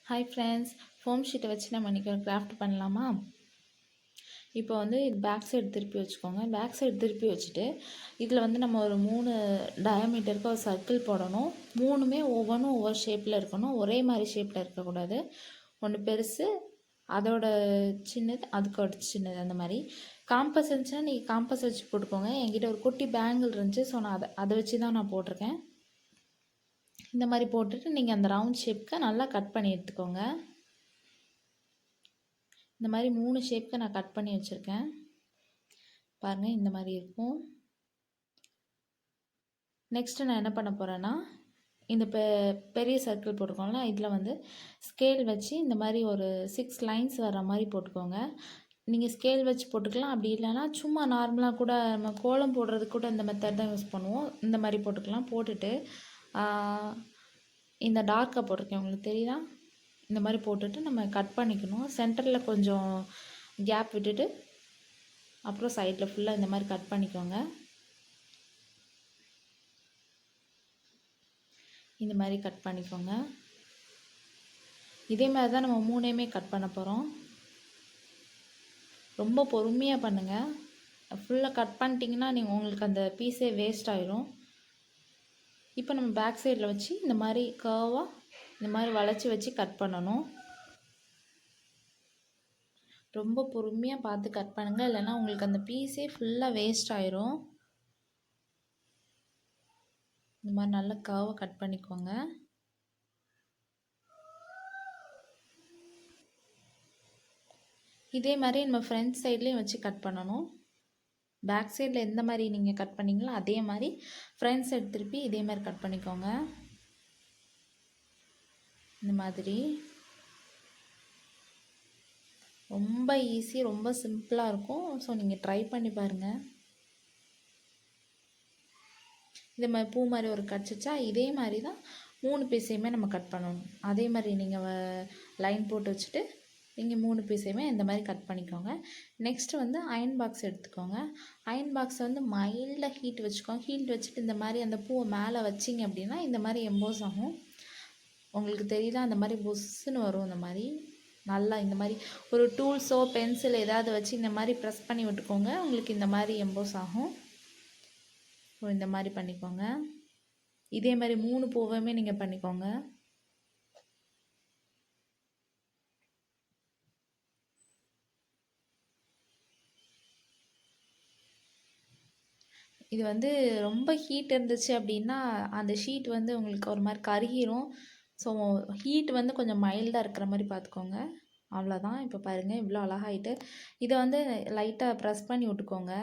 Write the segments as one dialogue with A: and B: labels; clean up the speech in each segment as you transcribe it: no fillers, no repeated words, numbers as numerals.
A: Hi friends, foam ஷீட்டை வச்சு நம்ம இன்றைக்கி ஒரு கிராஃப்ட் பண்ணலாமா? இப்போ வந்து இது பேக் சைடு திருப்பி வச்சுக்கோங்க. பேக் சைடு திருப்பி வச்சுட்டு இதில் வந்து நம்ம ஒரு 3 டயாமீட்டருக்கு ஒரு சர்க்கிள் போடணும். 3மே ஒவ்வொன்றும் ஒவ்வொரு ஷேப்பில் இருக்கணும். ஒரே மாதிரி ஷேப்பில் இருக்கக்கூடாது. ஒன்று பெருசு, அதோட சின்னது, அதுக்கு ஒரு சின்னது, அந்த மாதிரி. காம்பஸ் இருந்துச்சுன்னா நீங்கள் காம்பஸ் வச்சு போட்டுக்கோங்க. என்கிட்ட ஒரு குட்டி பேங்கிள் இருந்துச்சு, ஸோ நான் அதை வச்சு தான் நான் போட்டிருக்கேன். இந்த மாதிரி போட்டுட்டு நீங்கள் அந்த ரவுண்ட் ஷேப்க்கு நல்லா கட் பண்ணி எடுத்துக்கோங்க. இந்த மாதிரி 3 ஷேப்க்கு நான் கட் பண்ணி வச்சுருக்கேன். பாருங்கள், இந்த மாதிரி இருக்கும். நெக்ஸ்ட்டு நான் என்ன பண்ண போகிறேன்னா, இந்த பெரிய சர்க்கிள் போட்டுக்கோங்களா, இதில் வந்து ஸ்கேல் வச்சு இந்த மாதிரி ஒரு 6 லைன்ஸ் வர்ற மாதிரி போட்டுக்கோங்க. நீங்கள் ஸ்கேல் வச்சு போட்டுக்கலாம். அப்படி இல்லைன்னா சும்மா நார்மலாக கூட நம்ம கோலம் போடுறதுக்கு கூட இந்த மெத்தட் தான் யூஸ் பண்ணுவோம். இந்த மாதிரி போட்டுக்கலாம். போட்டுட்டு இந்த டார்க்காக போட்டிருக்கேன், உங்களுக்கு தெரியுதா? இந்த மாதிரி போட்டுட்டு நம்ம கட் பண்ணிக்கணும். சென்டரில் கொஞ்சம் கேப் விட்டுட்டு அப்புறம் சைடில் ஃபுல்லாக இந்த மாதிரி கட் பண்ணிக்கோங்க. இந்த மாதிரி கட் பண்ணிக்கோங்க. இதே மாதிரி தான் நம்ம 3மே கட் பண்ண போகிறோம். ரொம்ப பொறுமையாக பண்ணுங்கள். ஃபுல்லாக கட் பண்ணிட்டீங்கன்னா உங்களுக்கு அந்த பீஸே வேஸ்ட் ஆயிரும். இப்போ நம்ம பேக் சைடில் வச்சு இந்த மாதிரி கர்வாக இந்த மாதிரி வளைச்சி வச்சு கட் பண்ணணும். ரொம்ப பொறுமையாக பார்த்து கட் பண்ணுங்கள், இல்லைன்னா உங்களுக்கு அந்த பீஸே ஃபுல்லாக வேஸ்ட் ஆயிரும். இந்த மாதிரி நல்லா கர்வாக கட் பண்ணிக்கோங்க. இதே மாதிரி நம்ம ஃப்ரண்ட் சைட்லேயும் வச்சு கட் பண்ணணும். பேக் சைடில் எந்த மாதிரி நீங்கள் கட் பண்ணிங்களோ அதே மாதிரி ஃப்ரண்ட் சைடு திருப்பி இதே மாதிரி கட் பண்ணிக்கோங்க. இந்த மாதிரி ரொம்ப ஈஸி, ரொம்ப சிம்பிளாக இருக்கும். ஸோ நீங்கள் ட்ரை பண்ணி பாருங்கள். இதே மாதிரி பூ மாதிரி ஒரு கட்சிச்சா இதே மாதிரி தான் 3 பீஸையுமே நம்ம கட் பண்ணணும். அதே மாதிரி நீங்கள் லைன் போட்டு வச்சுட்டு நீங்கள் 3 பீஸையுமே இந்த மாதிரி கட் பண்ணிக்கோங்க. நெக்ஸ்ட்டு வந்து அயன் பாக்ஸ் எடுத்துக்கோங்க. அயன் பாக்ஸ் வந்து மைல்டாக ஹீட் வச்சுக்கோங்க. ஹீட் வச்சுட்டு இந்த மாதிரி அந்த பூவை மேலே வச்சிங்க அப்படின்னா இந்த மாதிரி எம்போஸ் ஆகும். உங்களுக்கு தெரியுதா? அந்த மாதிரி புஷ்ஷுன்னு வரும். இந்த மாதிரி நல்லா இந்த மாதிரி ஒரு டூல்ஸோ பென்சில் ஏதாவது வச்சு இந்த மாதிரி ப்ரெஸ் பண்ணி விட்டுக்கோங்க. உங்களுக்கு இந்த மாதிரி எம்போஸ் ஆகும். ஸோ இந்த மாதிரி பண்ணிக்கோங்க. இதே மாதிரி 3 பூவையுமே நீங்கள் பண்ணிக்கோங்க. இது வந்து ரொம்ப ஹீட் இருந்துச்சு அப்படின்னா அந்த ஷீட் வந்து உங்களுக்கு ஒரு மாதிரி கருகிரும். ஸோ ஹீட் வந்து கொஞ்சம் மைல்டாக இருக்கிற மாதிரி பார்த்துக்கோங்க. அவ்வளோதான். இப்போ பாருங்கள், இவ்வளோ அழகாயிட்டு. இதை வந்து லைட்டாக ப்ரெஸ் பண்ணி விட்டுக்கோங்க.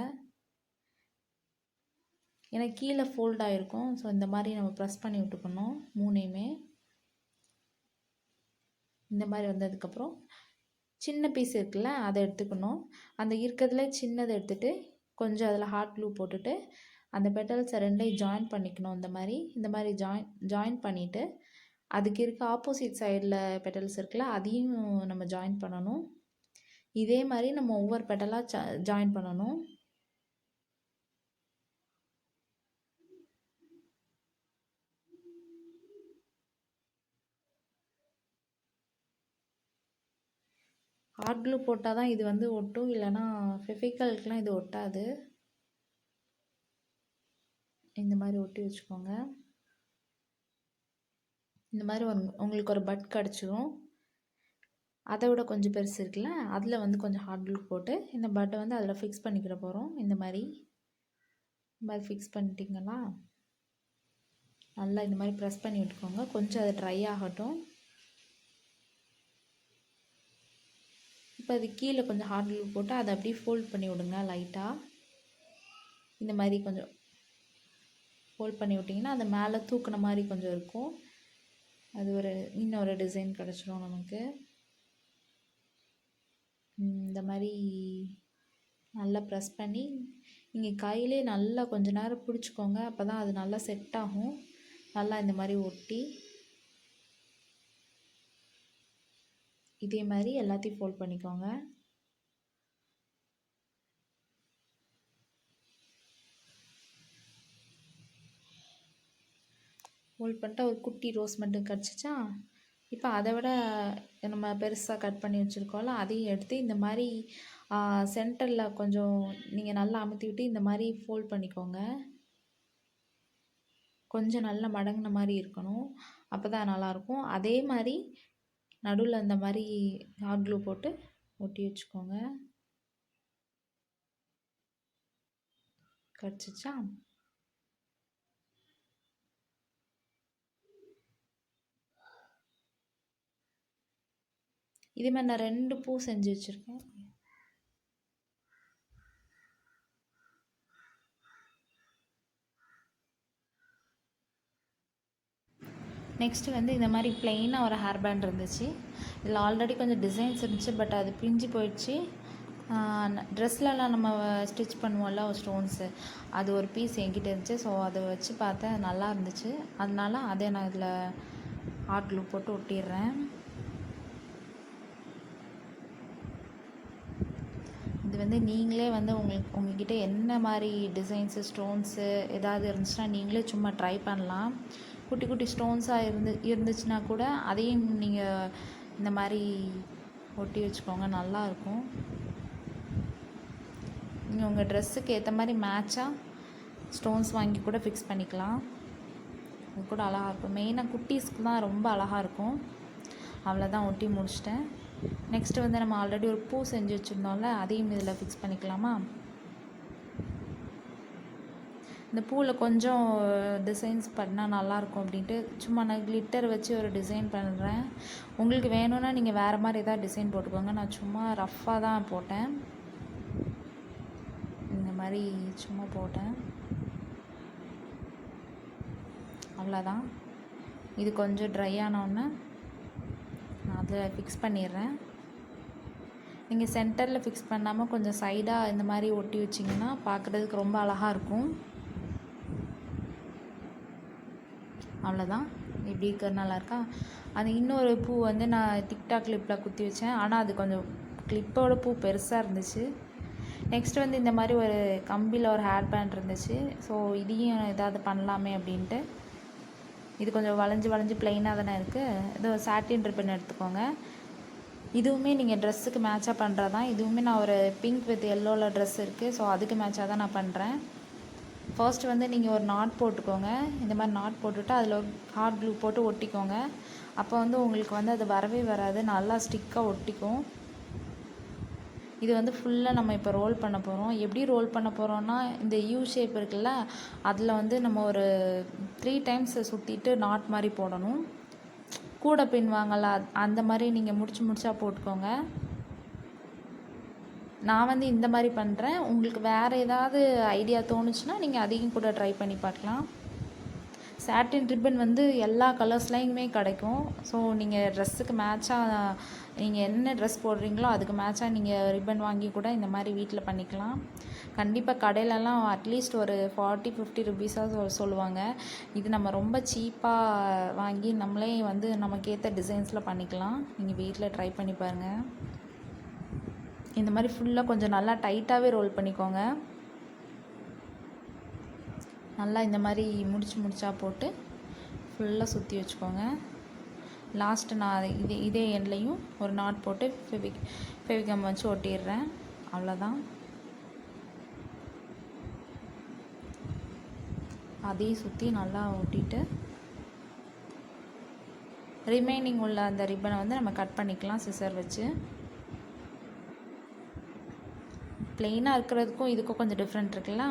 A: ஏன்னா கீழே ஃபோல்ட் ஆகிருக்கும். ஸோ இந்த மாதிரி நம்ம ப்ரெஸ் பண்ணி விட்டுக்கணும் 3யுமே. இந்த மாதிரி வந்ததுக்கப்புறம் சின்ன பீஸ் இருக்குல்ல, அதை எடுத்துக்கணும். அந்த இருக்கிறதுல சின்னதை எடுத்துகிட்டு கொஞ்சம் அதில் ஹாட் க்ளூ போட்டுட்டு அந்த பெட்டல்ஸை 2யும் ஜாயின் பண்ணிக்கணும். இந்த மாதிரி ஜாயின் பண்ணிவிட்டு அதுக்கு இருக்க ஆப்போசிட் சைடில் பெட்டல்ஸ் இருக்குல்ல, அதையும் நம்ம ஜாயின் பண்ணணும். இதே மாதிரி நம்ம ஒவ்வொரு பெட்டலாக ஜாயின் பண்ணணும். ஹாட் க்ளூ போட்டால் தான் இது வந்து ஒட்டும், இல்லைன்னா ஃபெவிகால்க்கெலாம் இது ஒட்டாது. இந்த மாதிரி ஒட்டி வச்சுக்கோங்க. இந்த மாதிரி உங்களுக்கு ஒரு பட் கிடச்சிரும். அதை விட கொஞ்சம் பெருசு இருக்குல்ல, அதில் வந்து கொஞ்சம் ஹாட் க்ளூ போட்டு இந்த பட்டை வந்து அதில் ஃபிக்ஸ் பண்ணிக்கிற போகிறோம். இந்த மாதிரி ஃபிக்ஸ் பண்ணிட்டீங்களா? நல்லா இந்த மாதிரி ப்ரெஸ் பண்ணி விட்டுக்கோங்க. கொஞ்சம் அது ட்ரை ஆகட்டும். இப்போ அது கீழே கொஞ்சம் ஹாட் க்ளூ போட்டு அதை அப்படியே ஃபோல்ட் பண்ணி விடுங்க லைட்டாக. இந்த மாதிரி கொஞ்சம் ஃபோல்ட் பண்ணி விட்டிங்கன்னா அது மேலே தூக்குன மாதிரி கொஞ்சம் இருக்கும். அது இன்னொரு டிசைன் கிடச்சிரும் நமக்கு. இந்த மாதிரி நல்லா ப்ரெஸ் பண்ணி நீங்கள் கையிலே நல்லா கொஞ்சம் நேரம் பிடிச்சிக்கோங்க. அப்போ தான் அது நல்லா செட் ஆகும். நல்லா இந்த மாதிரி ஒட்டி இதே மாதிரி எல்லாத்தையும் ஃபோல்ட் பண்ணிக்கோங்க. ஃபோல்ட் பண்ணிட்டு ஒரு குட்டி ரோஸ் மட்டும் கிடச்சிச்சா, இப்போ அதை விட நம்ம பெருசாக கட் பண்ணி வச்சுருக்கோம்ல, அதையும் எடுத்து இந்த மாதிரி சென்டரில் கொஞ்சம் நீங்கள் நல்லா அமுத்தி விட்டு இந்த மாதிரி ஃபோல்ட் பண்ணிக்கோங்க. கொஞ்சம் நல்லா மடங்கின மாதிரி இருக்கணும், அப்போ தான் நல்லாயிருக்கும். அதே மாதிரி நடுவில் இந்த மாதிரி ஹாட் க்ளூ போட்டு ஒட்டி வச்சுக்கோங்க. கிடச்சிச்சா? இதே மாதிரி நான் 2 பூ செஞ்சு வச்சுருக்கேன். நெக்ஸ்ட்டு வந்து இந்த மாதிரி ப்ளெயினாக ஒரு ஹேர் பேண்ட் இருந்துச்சு. இதில் ஆல்ரெடி கொஞ்சம் டிசைன்ஸ் இருந்துச்சு, பட் அது பிஞ்சு போயிடுச்சு. ட்ரெஸ்லலாம் நம்ம ஸ்டிச் பண்ணுவோம்ல ஸ்டோன்ஸு, அது ஒரு பீஸ் என்கிட்ட இருந்துச்சு. ஸோ அதை வச்சு பார்த்தேன், நல்லா இருந்துச்சு. அதனால அதை நான் இதில் ஹாட் க்ளூ போட்டு ஒட்டிடுறேன். இது வந்து நீங்களே வந்து உங்கள்கிட்ட என்ன மாதிரி டிசைன்ஸு ஸ்டோன்ஸு ஏதாவது இருந்துச்சுன்னா நீங்களே சும்மா ட்ரை பண்ணலாம். குட்டி குட்டி ஸ்டோன்ஸாக இருந்துச்சுன்னா கூட அதையும் நீங்கள் இந்த மாதிரி ஒட்டி வச்சுக்கோங்க, நல்லாயிருக்கும். நீங்கள் உங்கள் ட்ரெஸ்ஸுக்கு ஏற்ற மாதிரி மேட்சாக ஸ்டோன்ஸ் வாங்கி கூட ஃபிக்ஸ் பண்ணிக்கலாம். அது கூட அழகாக இருக்கும். மெயினாக குட்டீஸ்க்கு தான் ரொம்ப அழகாக இருக்கும். அவ்வளோதான், ஒட்டி முடிச்சிட்டேன். நெக்ஸ்ட்டு வந்து நம்ம ஆல்ரெடி ஒரு பூ செஞ்சு வச்சுருந்தோம்ல, அதையும் இதில் ஃபிக்ஸ் பண்ணிக்கலாமா? இந்த பூவில் கொஞ்சம் டிசைன்ஸ் பண்ணால் நல்லாயிருக்கும் அப்படின்ட்டு சும்மா நான் கிளிட்டர் வச்சு ஒரு டிசைன் பண்ணுறேன். உங்களுக்கு வேணும்னா நீங்கள் வேறு மாதிரி எதாவது டிசைன் போட்டுக்கோங்க. நான் சும்மா ரஃப்பாக தான் போட்டேன், இந்த மாதிரி சும்மா போட்டேன், அவ்வளோதான். இது கொஞ்சம் ட்ரை ஆனோடனே நான் அதில் ஃபிக்ஸ் பண்ணிடுறேன். நீங்கள் சென்டரில் ஃபிக்ஸ் பண்ணாமல் கொஞ்சம் சைடாக இந்த மாதிரி ஒட்டி வச்சிங்கன்னா பார்க்குறதுக்கு ரொம்ப அழகாக இருக்கும். அவ்வளோதான். இப்படி இருக்கிறது நல்லாயிருக்கா? அது இன்னொரு பூ வந்து நான் டிக்டாக் கிளிப்பில் குத்தி வச்சேன், ஆனால் அது கொஞ்சம் கிளிப்போட பூ பெருசாக இருந்துச்சு. நெக்ஸ்ட் வந்து இந்த மாதிரி ஒரு கம்பியில் ஒரு ஹேர் பேண்ட் இருந்துச்சு. ஸோ இதையும் ஏதாவது பண்ணலாமே அப்படின்ட்டு, இது கொஞ்சம் வளைஞ்சு ப்ளெயினாக தானே இருக்குது. இது சாட்டின் ரிப்பன் எடுத்துக்கோங்க. இதுவுமே நீங்கள் ட்ரெஸ்ஸுக்கு மேட்சாக பண்ணுறது தான். இதுவுமே நான் ஒரு பிங்க் வித் எல்லோவில் ட்ரெஸ் இருக்குது, ஸோ அதுக்கு மேட்சாக தான் நான் பண்ணுறேன். ஃபர்ஸ்ட் வந்து நீங்கள் ஒரு நாட் போட்டுக்கோங்க. இந்த மாதிரி நாட் போட்டுவிட்டு அதில் ஒரு ஹாட் க்ளூ போட்டு ஒட்டிக்கோங்க. அப்போ வந்து உங்களுக்கு வந்து அது வரவே வராது, நல்லா ஸ்டிக்காக ஒட்டிக்கும். இது வந்து ஃபுல்லாக நம்ம இப்போ ரோல் பண்ண போகிறோம். எப்படி ரோல் பண்ண போகிறோன்னா, இந்த யூ ஷேப் இருக்குல்ல, அதில் வந்து நம்ம ஒரு 3 டைம்ஸ் சுற்றிட்டு நாட் மாதிரி போடணும். கூட பின்வாங்கல்ல, அந்த மாதிரி நீங்கள் முடிச்சா போட்டுக்கோங்க. நான் வந்து இந்த மாதிரி பண்ணுறேன். உங்களுக்கு வேறு ஏதாவது ஐடியா தோணுச்சுன்னா நீங்கள் அதையும் கூட ட்ரை பண்ணி பார்க்கலாம். சாட்டின் ரிப்பன் வந்து எல்லா கலர்ஸ்லையுமே கிடைக்கும். ஸோ நீங்கள் ட்ரெஸ்ஸுக்கு மேட்சாக நீங்கள் என்ன ட்ரெஸ் போடுறீங்களோ அதுக்கு மேட்சாக நீங்கள் ரிப்பன் வாங்கி கூட இந்த மாதிரி வீட்டில் பண்ணிக்கலாம். கண்டிப்பாக கடையிலலாம் அட்லீஸ்ட் ஒரு 40-50 ருபீஸாக சொல்லுவாங்க. இது நம்ம ரொம்ப சீப்பாக வாங்கி நம்மளே வந்து நமக்கு ஏற்ற டிசைன்ஸில் பண்ணிக்கலாம். நீங்கள் வீட்டில் ட்ரை பண்ணி பாருங்கள். இந்த மாதிரி ஃபுல்லாக கொஞ்சம் நல்லா டைட்டாகவே ரோல் பண்ணிக்கோங்க. நல்லா இந்த மாதிரி முடிச்சா போட்டு ஃபுல்லாக சுற்றி வச்சுக்கோங்க. லாஸ்ட்டு நான் இதே எண்ட்லேயும் ஒரு நாட் போட்டு ஃபெவிகம் வச்சு ஒட்டிடுறேன். அவ்வளோதான். அதையும் சுற்றி நல்லா ஒட்டிட்டு ரிமைனிங் உள்ள அந்த ரிப்பனை வந்து நம்ம கட் பண்ணிக்கலாம் சிசர் வச்சு. ப்ளெயினாக இருக்கிறதுக்கும் இதுக்கும் கொஞ்சம் டிஃப்ரெண்ட் இருக்குல்ல.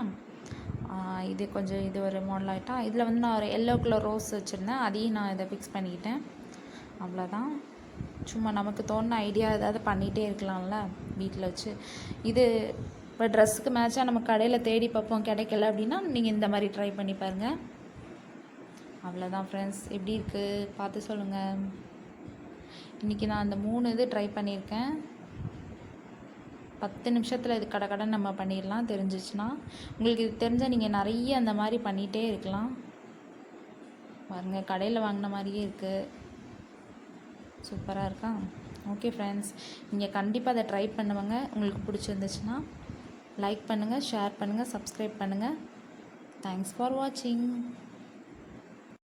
A: இது ஒரு மாடல் ஆகிட்டா. இதில் வந்து நான் ஒரு எல்லோ கலர் ரோஸ் வச்சுருந்தேன், அதையும் நான் இதை ஃபிக்ஸ் பண்ணிக்கிட்டேன். அவ்வளோதான். சும்மா நமக்கு தோணுன ஐடியா ஏதாவது பண்ணிகிட்டே இருக்கலாம்ல வீட்டில் வச்சு. இது இப்போ ட்ரெஸ்ஸுக்கு மேட்சாக நம்ம கடையில் தேடி பார்ப்போம், கிடைக்கல அப்படின்னா நீங்கள் இந்த மாதிரி ட்ரை பண்ணி பாருங்கள். அவ்வளோதான் ஃப்ரெண்ட்ஸ். எப்படி இருக்குது பார்த்து சொல்லுங்கள். இன்றைக்கி நான் அந்த 3 இது ட்ரை பண்ணியிருக்கேன். 10 நிமிஷத்தில் இது கடை நம்ம பண்ணிடலாம் தெரிஞ்சிச்சுன்னா. உங்களுக்கு இது தெரிஞ்சால் நீங்கள் நிறைய அந்த மாதிரி பண்ணிகிட்டே இருக்கலாம். பாருங்கள், கடையில் வாங்கின மாதிரியே இருக்குது. சூப்பராக இருக்கா? ஓகே ஃப்ரெண்ட்ஸ், நீங்கள் கண்டிப்பாக அதை ட்ரை பண்ணுவாங்க. உங்களுக்கு பிடிச்சிருந்துச்சுன்னா லைக் பண்ணுங்கள், ஷேர் பண்ணுங்கள், சப்ஸ்கிரைப் பண்ணுங்கள். தேங்க்ஸ் ஃபார் வாட்சிங்.